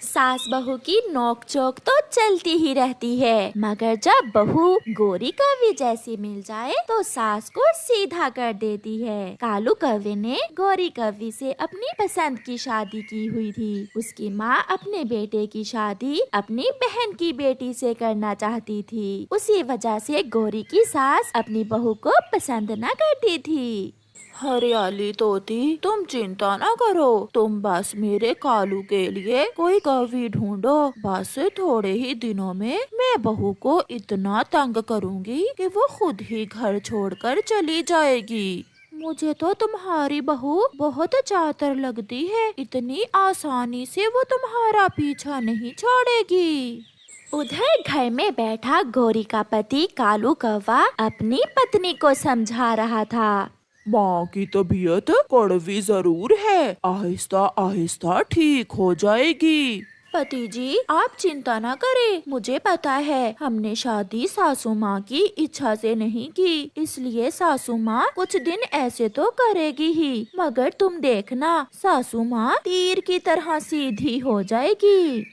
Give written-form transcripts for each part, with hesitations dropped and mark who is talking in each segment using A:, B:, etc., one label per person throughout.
A: सास बहू की नोक-झोंक तो चलती ही रहती है, मगर जब बहू गोरी कौवी जैसी मिल जाए तो सास को सीधा कर देती है। कालू कौवे ने गोरी कौवी से अपनी पसंद की शादी की हुई थी। उसकी माँ अपने बेटे की शादी अपनी बहन की बेटी से करना चाहती थी। उसी वजह से गोरी की सास अपनी बहू को पसंद न करती थी।
B: हरियाली तोती, तुम चिंता ना करो, तुम बस मेरे कालू के लिए कोई कौवी ढूंढो। बस थोड़े ही दिनों में मैं बहू को इतना तंग करूंगी कि वो खुद ही घर छोड़कर चली जाएगी। मुझे तो तुम्हारी बहू बहुत चातर लगती है, इतनी आसानी से वो तुम्हारा पीछा नहीं छोड़ेगी।
A: उधर घर में बैठा गोरी का पति कालू कौवा अपनी पत्नी को समझा रहा था।
B: माँ की तबीयत कड़वी जरूर है, आहिस्ता आहिस्ता ठीक हो जाएगी। पति जी, आप चिंता न करें, मुझे पता है हमने शादी सासू माँ की इच्छा से नहीं की, इसलिए सासू माँ कुछ दिन ऐसे तो करेगी ही, मगर तुम देखना सासू माँ तीर की तरह सीधी हो जाएगी।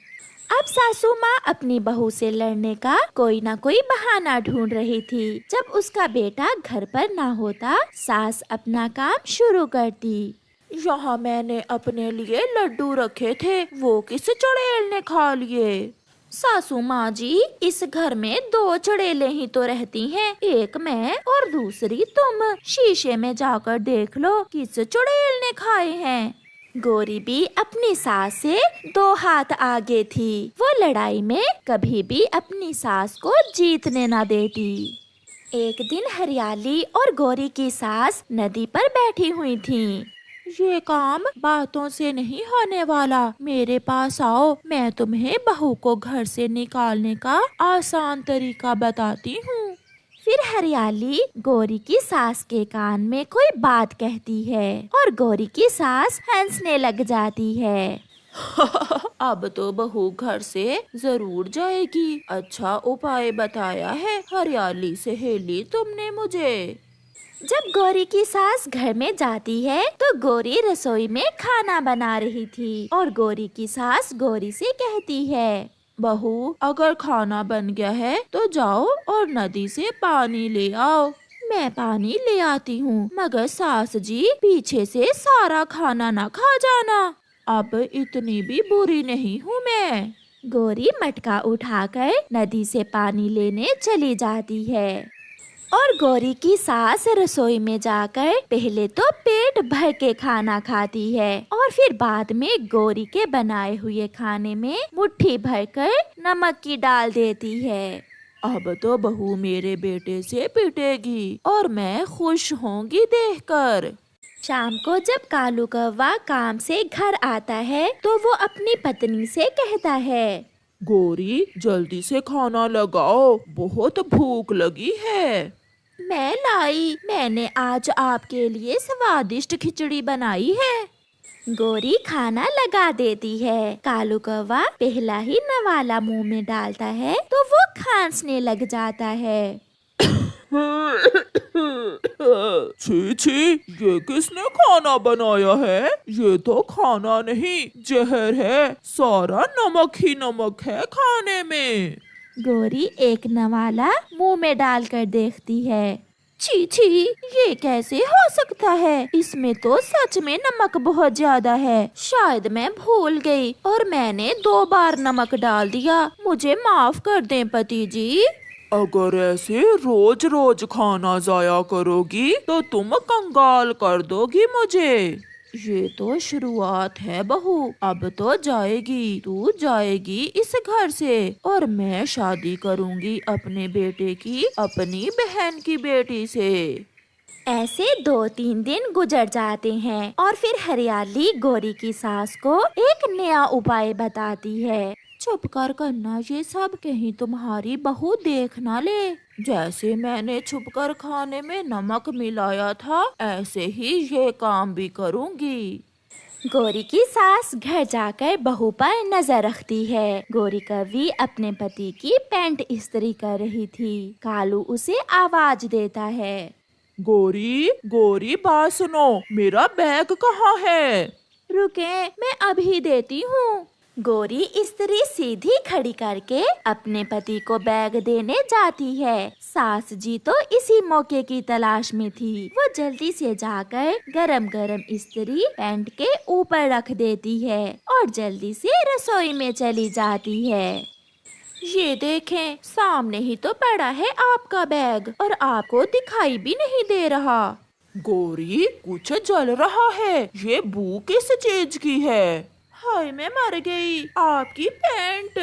A: अब सासू माँ अपनी बहू से लड़ने का कोई ना कोई बहाना ढूंढ रही थी। जब उसका बेटा घर पर ना होता, सास अपना काम शुरू करती।
B: यहाँ मैंने अपने लिए लड्डू रखे थे, वो किस चुड़ैल ने खा लिए।
A: सासू माँ जी, इस घर में 2 चुड़ैलें ही तो रहती हैं, एक मैं और दूसरी तुम। शीशे में जाकर देख लो किस चुड़ैल ने खाए हैं। गोरी भी अपनी सास से 2 हाथ आगे थी। वो लड़ाई में कभी भी अपनी सास को जीतने ना देती। एक दिन हरियाली और गोरी की सास नदी पर बैठी हुई थीं।
B: ये काम बातों से नहीं होने वाला, मेरे पास आओ, मैं तुम्हें बहू को घर से निकालने का आसान तरीका बताती हूँ।
A: फिर हरियाली गोरी की सास के कान में कोई बात कहती है और गोरी की सास हंसने लग जाती है।
B: अब तो बहू घर से जरूर जाएगी, अच्छा उपाय बताया है हरियाली सहेली तुमने मुझे।
A: जब गोरी की सास घर में जाती है तो गोरी रसोई में खाना बना रही थी और गोरी की सास गोरी से कहती है,
B: बहू, अगर खाना बन गया है तो जाओ और नदी से पानी ले आओ। मैं पानी ले आती हूँ, मगर सास जी पीछे से सारा खाना ना खा जाना, अब इतनी भी बुरी नहीं हूँ मैं।
A: गोरी मटका उठाकर नदी से पानी लेने चली जाती है और गोरी की सास रसोई में जाकर पहले तो पेट भर के खाना खाती है और फिर बाद में गोरी के बनाए हुए खाने में मुट्ठी भरकर नमक की डाल देती है।
B: अब तो बहू मेरे बेटे से पिटेगी और मैं खुश होंगी देखकर।
A: शाम को जब कालू कौवा काम से घर आता है तो वो अपनी पत्नी से कहता है,
B: गोरी, जल्दी से खाना लगाओ, बहुत भूख लगी है।
A: मैं लाई, मैंने आज आपके लिए स्वादिष्ट खिचड़ी बनाई है। गोरी खाना लगा देती है। कालू कौवा पहला ही नवाला मुंह में डालता है तो वो खांसने लग जाता है।
B: छी छी, ये किसने खाना बनाया है? ये तो खाना नहीं, जहर है, सारा नमक ही नमक है खाने में।
A: गोरी एक नवाला मुंह में डालकर देखती है। छी छी, ये कैसे हो सकता है? इसमें तो सच में नमक बहुत ज्यादा है। शायद मैं भूल गई और मैंने 2 बार नमक डाल दिया, मुझे माफ कर दें पति जी।
B: अगर ऐसे रोज रोज खाना जाया करोगी तो तुम कंगाल कर दोगी मुझे। ये तो शुरुआत है बहू, अब तो जाएगी, तू जाएगी इस घर से और मैं शादी करूंगी अपने बेटे की अपनी बहन की बेटी से।
A: ऐसे 2-3 दिन गुजर जाते हैं और फिर हरियाली गोरी की सास को एक नया उपाय बताती है।
B: छुप कर करना ये सब, कहीं तुम्हारी बहू देख ना ले। जैसे मैंने छुपकर खाने में नमक मिलाया था, ऐसे ही ये काम भी करूंगी।
A: गोरी की सास घर जाकर बहू पर नजर रखती है। गोरी कौवी अपने पति की पैंट इस्त्री कर रही थी। कालू उसे आवाज देता है,
B: गोरी, गोरी, बात सुनो, मेरा बैग कहाँ है?
A: रुके, मैं अभी देती हूँ। गोरी स्त्री सीधी खड़ी करके अपने पति को बैग देने जाती है। सास जी तो इसी मौके की तलाश में थी। वो जल्दी से जाकर गरम गरम इस्त्री पैंट के ऊपर रख देती है और जल्दी से रसोई में चली जाती है।
B: ये देखें, सामने ही तो पड़ा है आपका बैग और आपको दिखाई भी नहीं दे रहा। गौरी, कुछ जल रहा है, ये बू किस चीज की है? हाय, मैं मर गई। आपकी पैंट।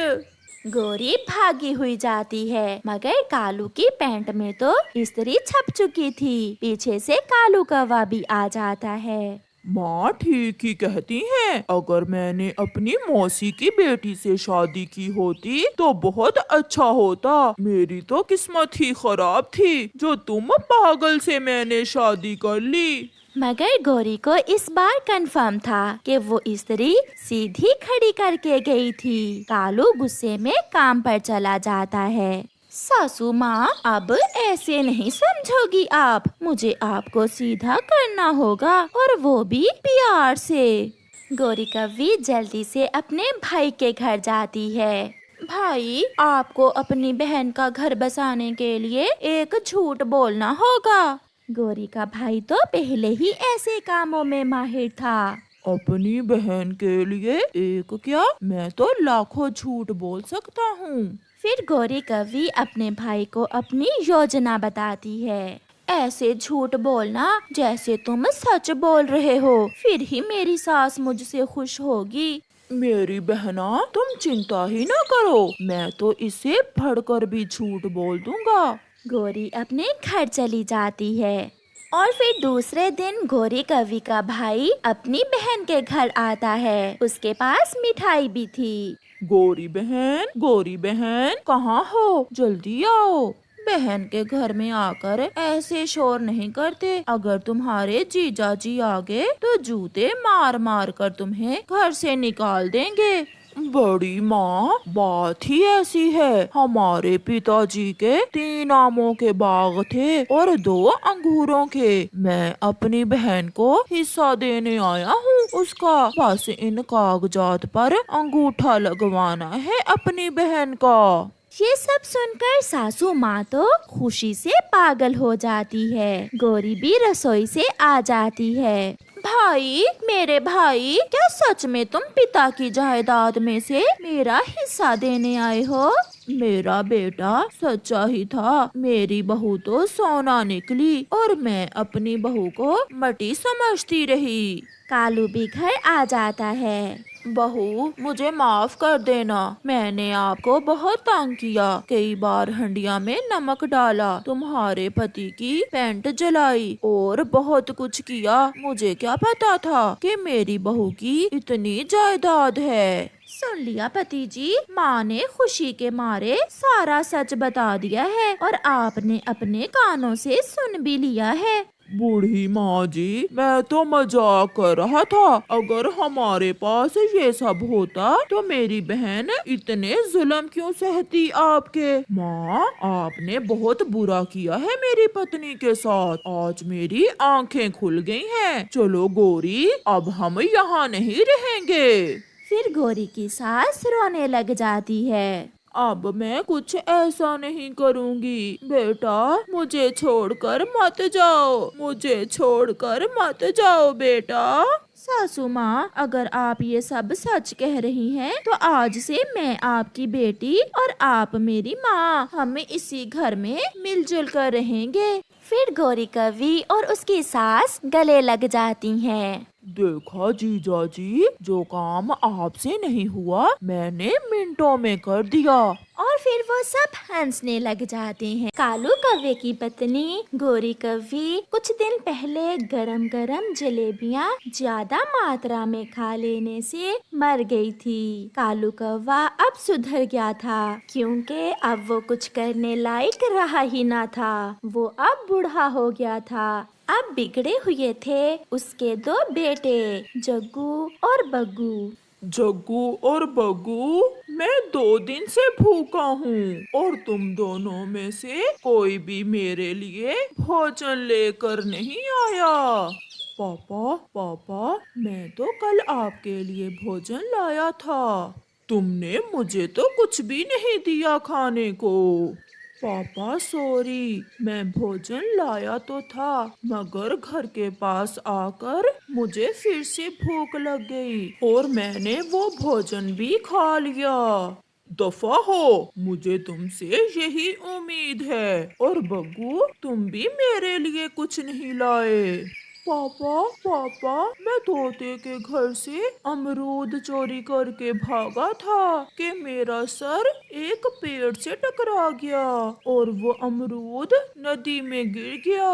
A: गोरी भागी हुई जाती है, मगर कालू की पैंट में तो इस्त्री छप चुकी थी। पीछे से कालू कौवा भी आ जाता है।
B: माँ ठीक ही कहती हैं, अगर मैंने अपनी मौसी की बेटी से शादी की होती तो बहुत अच्छा होता। मेरी तो किस्मत ही खराब थी, जो तुम पागल से मैंने शादी कर ली।
A: मगर गौरी को इस बार कंफर्म था कि वो स्त्री सीधी खड़ी करके गई थी। कालू गुस्से में काम पर चला जाता है। सासू माँ, अब ऐसे नहीं समझोगी आप, मुझे आपको सीधा करना होगा, और वो भी प्यार से। गौरी कव्वी जल्दी से अपने भाई के घर जाती है।
B: भाई, आपको अपनी बहन का घर बसाने के लिए एक झूठ बोलना होगा।
A: गौरी का भाई तो पहले ही ऐसे कामों में माहिर था।
B: अपनी बहन के लिए एक क्या, मैं तो लाखों झूठ बोल सकता हूँ।
A: फिर गौरी कव्वी अपने भाई को अपनी योजना बताती है।
B: ऐसे झूठ बोलना जैसे तुम सच बोल रहे हो, फिर ही मेरी सास मुझसे खुश होगी। मेरी बहना, तुम चिंता ही ना करो, मैं तो इसे भड़कर भी झूठ बोल दूंगा।
A: गौरी अपने घर चली जाती है और फिर दूसरे दिन गौरी कव्वी का भाई अपनी बहन के घर आता है। उसके पास मिठाई भी थी।
B: गौरी बहन, कहाँ हो? जल्दी आओ। बहन के घर में आकर ऐसे शोर नहीं करते, अगर तुम्हारे जीजा जी आ गए तो जूते मार मार कर तुम्हें घर से निकाल देंगे। बड़ी माँ, बात ही ऐसी है, हमारे पिताजी के 3 आमों के बाग थे और 2 अंगूरों के। मैं अपनी बहन को हिस्सा देने आया हूँ उसका, बस इन कागजात पर अंगूठा लगवाना है अपनी बहन का।
A: ये सब सुनकर सासू माँ तो खुशी से पागल हो जाती है। गौरी भी रसोई से आ जाती है।
B: भाई, मेरे भाई, क्या सच में तुम पिता की जायदाद में से मेरा हिस्सा देने आए हो? मेरा बेटा सच्चा ही था, मेरी बहू तो सोना निकली और मैं अपनी बहू को मटी समझती रही।
A: कालू भी घर आ जाता है।
B: बहू, मुझे माफ कर देना, मैंने आपको बहुत तंग किया, कई बार हंडिया में नमक डाला, तुम्हारे पति की पैंट जलाई और बहुत कुछ किया। मुझे क्या पता था कि मेरी बहू की इतनी जायदाद है।
A: सुन लिया पति जी, माँ ने खुशी के मारे सारा सच बता दिया है और आपने अपने कानों से सुन भी लिया है।
B: बूढ़ी माँ जी, मैं तो मजाक कर रहा था, अगर हमारे पास ये सब होता तो मेरी बहन इतने जुल्म क्यों सहती आपके? माँ, आपने बहुत बुरा किया है मेरी पत्नी के साथ, आज मेरी आंखें खुल गई हैं। चलो गौरी, अब हम यहाँ नहीं रहेंगे।
A: फिर गौरी की सास रोने लग जाती है।
B: अब मैं कुछ ऐसा नहीं करूँगी। बेटा, मुझे छोड़कर मत जाओ, मुझे छोड़कर मत जाओ बेटा।
A: सासू माँ, अगर आप ये सब सच कह रही हैं, तो आज से मैं आपकी बेटी और आप मेरी माँ, हम इसी घर में मिलजुल कर रहेंगे। फिर गौरी कव्वी और उसकी सास गले लग जाती हैं।
B: देखा जीजा जी, जो काम आपसे नहीं हुआ मैंने मिनटों में कर दिया।
A: और फिर वो सब हंसने लग जाते हैं। कालू कव्वे की पत्नी गौरी कव्वी कुछ दिन पहले गरम गरम जलेबियाँ ज्यादा मात्रा में खा लेने से मर गई थी। कालू कौवा अब सुधर गया था, क्योंकि अब वो कुछ करने लायक रहा ही ना था। वो अब बूढ़ा हो गया था। अब बिगड़े हुए थे उसके 2 बेटे, जग्गू और बग्गू।
B: जग्गू और बग्गू, मैं 2 दिन से भूखा हूँ और तुम दोनों में से कोई भी मेरे लिए भोजन लेकर नहीं आया। पापा पापा, मैं तो कल आपके लिए भोजन लाया था। तुमने मुझे तो कुछ भी नहीं दिया खाने को। पापा सॉरी, मैं भोजन लाया तो था, मगर घर के पास आकर मुझे फिर से भूख लग गई और मैंने वो भोजन भी खा लिया। दफा हो, मुझे तुमसे यही उम्मीद है। और बग्गू, तुम भी मेरे लिए कुछ नहीं लाए। पापा पापा, मैं तोते के घर से अमरूद चोरी करके भागा था कि मेरा सर एक पेड़ से टकरा गया और वो अमरूद नदी में गिर गया।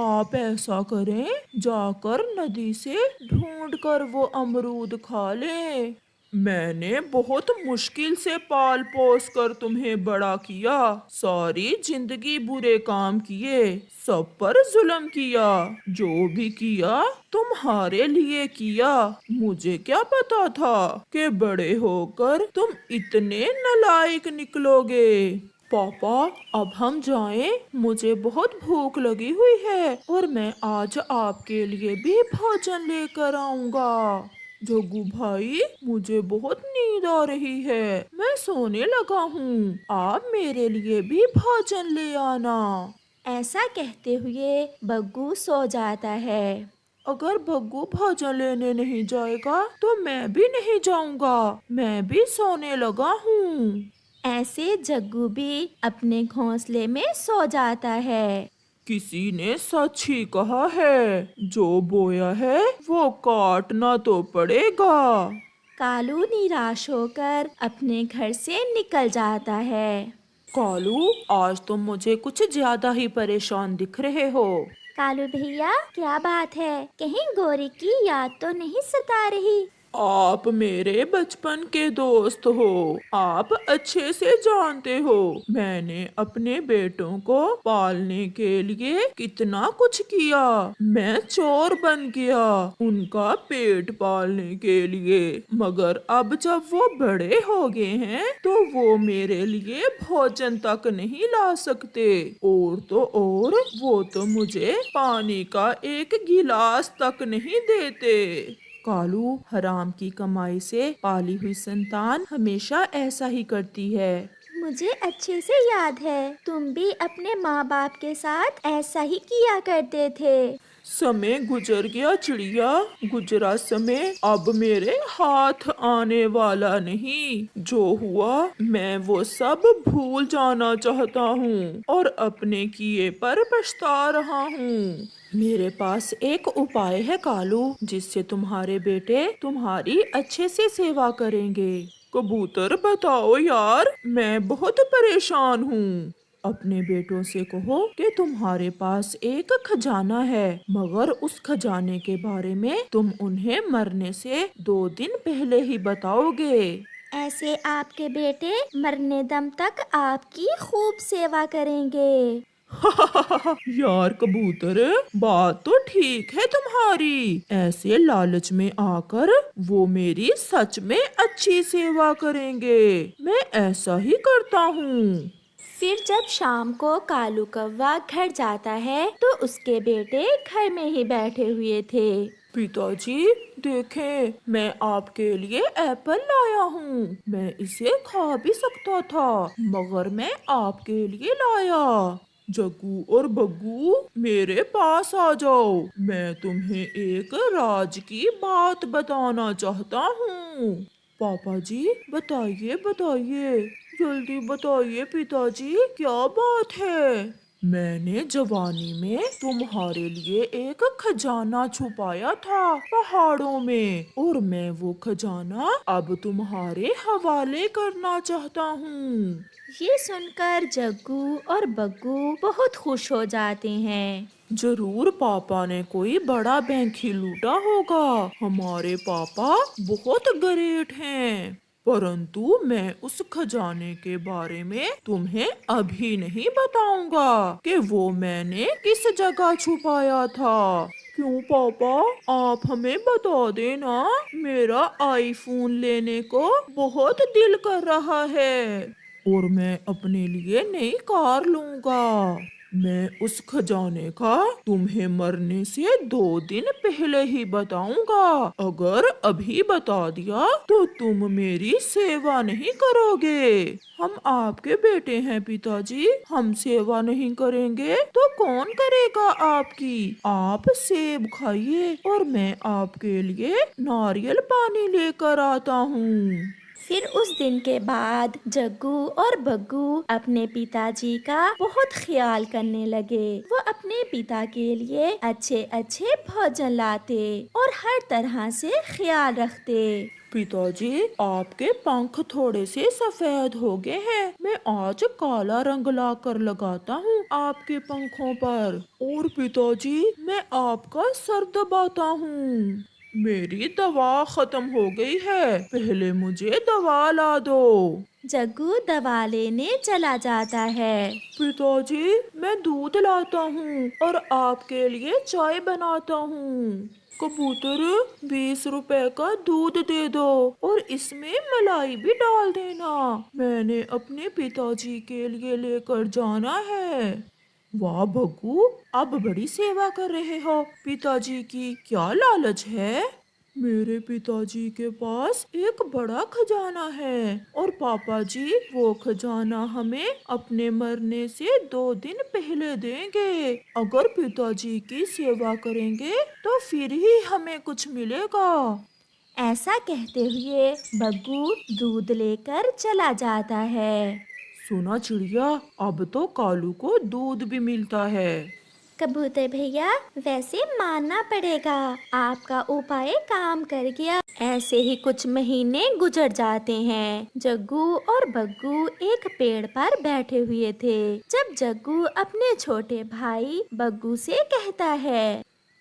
B: आप ऐसा करें, जाकर नदी से ढूंढ कर वो अमरूद खा लें। मैंने बहुत मुश्किल से पाल पोस कर तुम्हें बड़ा किया, सारी जिंदगी बुरे काम किए, सब पर जुल्म किया, जो भी किया तुम्हारे लिए किया। मुझे क्या पता था कि बड़े होकर तुम इतने नालायक निकलोगे। पापा, अब हम जाएं, मुझे बहुत भूख लगी हुई है और मैं आज आपके लिए भी भोजन लेकर आऊंगा। जोगू भाई, मुझे बहुत नींद आ रही है, मैं सोने लगा हूँ, आप मेरे लिए भी भोजन ले आना।
A: ऐसा कहते हुए बग्गू सो जाता है।
B: अगर बग्गू भोजन लेने नहीं जाएगा तो मैं भी नहीं जाऊंगा, मैं भी सोने लगा हूँ।
A: ऐसे जग्गू भी अपने घोंसले में सो जाता है।
B: किसी ने सच ही कहा है, जो बोया है वो काटना तो पड़ेगा।
A: कालू निराश होकर अपने घर से निकल जाता है।
B: कालू, आज तुम मुझे कुछ ज्यादा ही परेशान दिख रहे हो।
A: कालू भैया, क्या बात है? कहीं गोरी की याद तो नहीं सता रही?
B: आप मेरे बचपन के दोस्त हो, आप अच्छे से जानते हो मैंने अपने बेटों को पालने के लिए कितना कुछ किया। मैं चोर बन गया उनका पेट पालने के लिए, मगर अब जब वो बड़े हो गए हैं तो वो मेरे लिए भोजन तक नहीं ला सकते, और तो और वो तो मुझे पानी का एक गिलास तक नहीं देते। कालू, हराम की कमाई से पाली हुई संतान हमेशा ऐसा ही करती है।
A: मुझे अच्छे से याद है, तुम भी अपने माँ बाप के साथ ऐसा ही किया करते थे।
B: समय गुजर गया चिड़िया, गुजरा समय अब मेरे हाथ आने वाला नहीं। जो हुआ मैं वो सब भूल जाना चाहता हूँ और अपने किए पर पछता रहा हूँ। मेरे पास एक उपाय है कालू, जिससे तुम्हारे बेटे तुम्हारी अच्छे से सेवा करेंगे। कबूतर, बताओ यार, मैं बहुत परेशान हूँ। अपने बेटों से कहो कि तुम्हारे पास एक खजाना है, मगर उस खजाने के बारे में तुम उन्हें मरने से 2 दिन पहले ही बताओगे।
A: ऐसे आपके बेटे मरने दम तक आपकी खूब सेवा करेंगे।
B: यार कबूतर, बात तो ठीक है तुम्हारी, ऐसे लालच में आकर वो मेरी सच में अच्छी सेवा करेंगे, मैं ऐसा ही करता हूँ।
A: फिर जब शाम को कालू कौवा घर जाता है तो उसके बेटे घर में ही बैठे हुए थे।
B: पिताजी, देखें, मैं आपके लिए एप्पल लाया हूँ, मैं इसे खा भी सकता था, मगर मैं आपके लिए लाया। जग्गू और बग्गू, मेरे पास आ जाओ, मैं तुम्हें एक राज की बात बताना चाहता हूँ। पापा जी, बताइए बताइए, जल्दी बताइए पिताजी, क्या बात है? मैंने जवानी में तुम्हारे लिए एक खजाना छुपाया था पहाड़ों में, और मैं वो खजाना अब तुम्हारे हवाले करना चाहता हूँ।
A: ये सुनकर जग्गू और बग्गू बहुत खुश हो जाते हैं।
B: जरूर पापा ने कोई बड़ा बैंक ही लूटा होगा, हमारे पापा बहुत ग्रेट हैं। परंतु मैं उस खजाने के बारे में तुम्हें अभी नहीं बताऊंगा कि वो मैंने किस जगह छुपाया था। क्यों पापा, आप हमें बता देना, मेरा आईफोन लेने को बहुत दिल कर रहा है और मैं अपने लिए नई कार लूंगा। मैं उस खजाने का तुम्हें मरने से 2 दिन पहले ही बताऊंगा। अगर अभी बता दिया तो तुम मेरी सेवा नहीं करोगे। हम आपके बेटे हैं पिताजी, हम सेवा नहीं करेंगे तो कौन करेगा आपकी। आप सेब खाइए और मैं आपके लिए नारियल पानी लेकर आता हूँ।
A: फिर उस दिन के बाद जग्गू और बग्गू अपने पिताजी का बहुत ख्याल करने लगे। वो अपने पिता के लिए अच्छे अच्छे भोजन लाते और हर तरह से ख्याल रखते।
B: पिताजी, आपके पंख थोड़े से सफेद हो गए हैं। मैं आज काला रंग लाकर लगाता हूँ आपके पंखों पर। और पिताजी, मैं आपका सर दबाता हूँ। मेरी दवा खत्म हो गई है, पहले मुझे दवा ला दो।
A: जग्गू दवा लेने चला जाता है।
B: पिताजी, मैं दूध लाता हूँ और आपके लिए चाय बनाता हूँ। कबूतर, 20 रुपए का दूध दे दो और इसमें मलाई भी डाल देना। मैंने अपने पिताजी के लिए लेकर जाना है। वाह बग्गू, अब बड़ी सेवा कर रहे हो पिताजी की। क्या लालच है? मेरे पिताजी के पास एक बड़ा खजाना है और पापा जी वो खजाना हमें अपने मरने से 2 दिन पहले देंगे। अगर पिताजी की सेवा करेंगे तो फिर ही हमें कुछ मिलेगा।
A: ऐसा कहते हुए बग्गू दूध लेकर चला जाता है।
B: सुना चिड़िया, अब तो कालू को दूध भी मिलता है।
A: कबूतर भैया, वैसे मानना पड़ेगा आपका उपाय काम कर गया। ऐसे ही कुछ महीने गुजर जाते हैं। जग्गू और बग्गू एक पेड़ पर बैठे हुए थे जब जग्गू अपने छोटे भाई बग्गू से कहता है,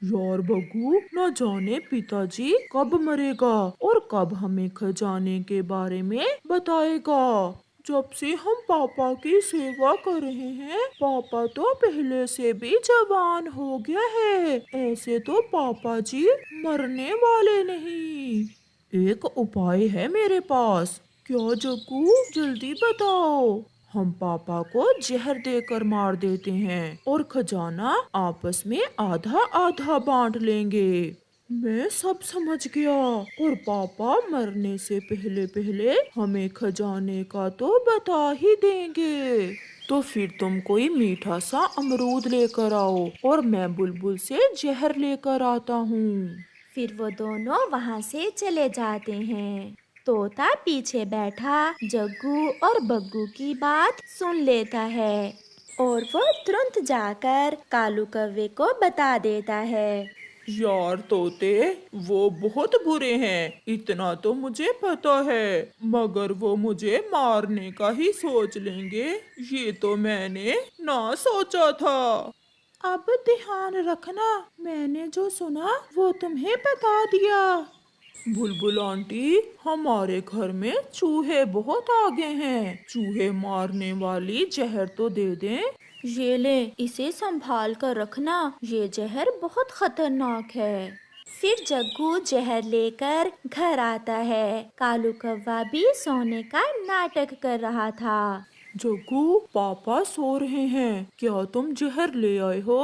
B: यार बग्गू, न जाने पिताजी कब मरेगा और कब हमें खजाने के बारे में बताएगा। जब से हम पापा की सेवा कर रहे हैं, पापा तो पहले से भी जवान हो गया है। ऐसे तो पापा जी मरने वाले नहीं। एक उपाय है मेरे पास। क्या जग्गू, जल्दी बताओ। हम पापा को जहर देकर मार देते हैं और खजाना आपस में आधा आधा बांट लेंगे। मैं सब समझ गया और पापा मरने से पहले पहले हमें खजाने का तो बता ही देंगे। तो फिर तुम कोई मीठा सा अमरूद लेकर आओ और मैं बुलबुल से जहर लेकर आता हूँ।
A: फिर वो दोनों वहाँ से चले जाते हैं। तोता पीछे बैठा जग्गू और बग्गू की बात सुन लेता है और वो तुरंत जाकर कालू कौवे को बता देता है।
B: यार तोते, वो बहुत बुरे हैं, इतना तो मुझे पता है। मगर वो मुझे मारने का ही सोच लेंगे, ये तो मैंने ना सोचा था। अब ध्यान रखना, मैंने जो सुना वो तुम्हें बता दिया। बुलबुल आंटी, हमारे घर में चूहे बहुत आ गए हैं। चूहे मारने वाली जहर तो दे दें।
A: ये ले, इसे संभाल कर रखना, ये जहर बहुत खतरनाक है। फिर जग्गू जहर लेकर घर आता है। कालू कौवा भी सोने का नाटक कर रहा था।
B: जग्गू, पापा सो रहे हैं, क्या तुम जहर ले आए हो?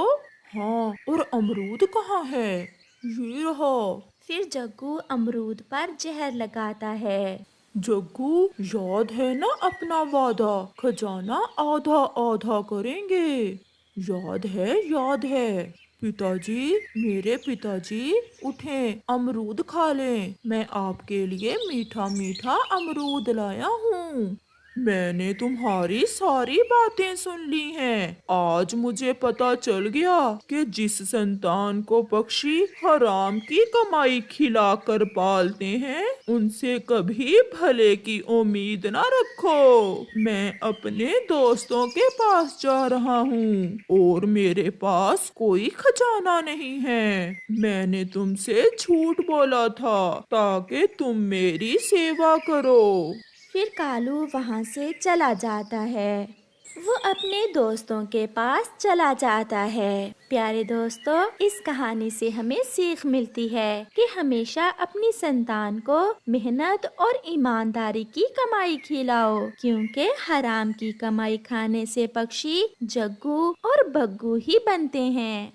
B: हाँ, और अमरूद कहाँ है? ये रहा।
A: फिर जग्गू अमरूद पर जहर लगाता है।
B: जग्गू, याद है ना अपना वादा, खजाना आधा आधा करेंगे। याद है, याद है। पिताजी, मेरे पिताजी, उठें, अमरूद खा लें। मैं आपके लिए मीठा मीठा अमरूद लाया हूँ। मैंने तुम्हारी सारी बातें सुन ली हैं। आज मुझे पता चल गया कि जिस संतान को पक्षी हराम की कमाई खिलाकर पालते हैं, उनसे कभी भले की उम्मीद ना रखो। मैं अपने दोस्तों के पास जा रहा हूँ और मेरे पास कोई खजाना नहीं है। मैंने तुमसे झूठ बोला था ताकि तुम मेरी सेवा करो।
A: फिर कालू वहाँ से चला जाता है। वो अपने दोस्तों के पास चला जाता है। प्यारे दोस्तों, इस कहानी से हमें सीख मिलती है कि हमेशा अपनी संतान को मेहनत और ईमानदारी की कमाई खिलाओ, क्योंकि हराम की कमाई खाने से पक्षी जग्गू और बग्गू ही बनते हैं।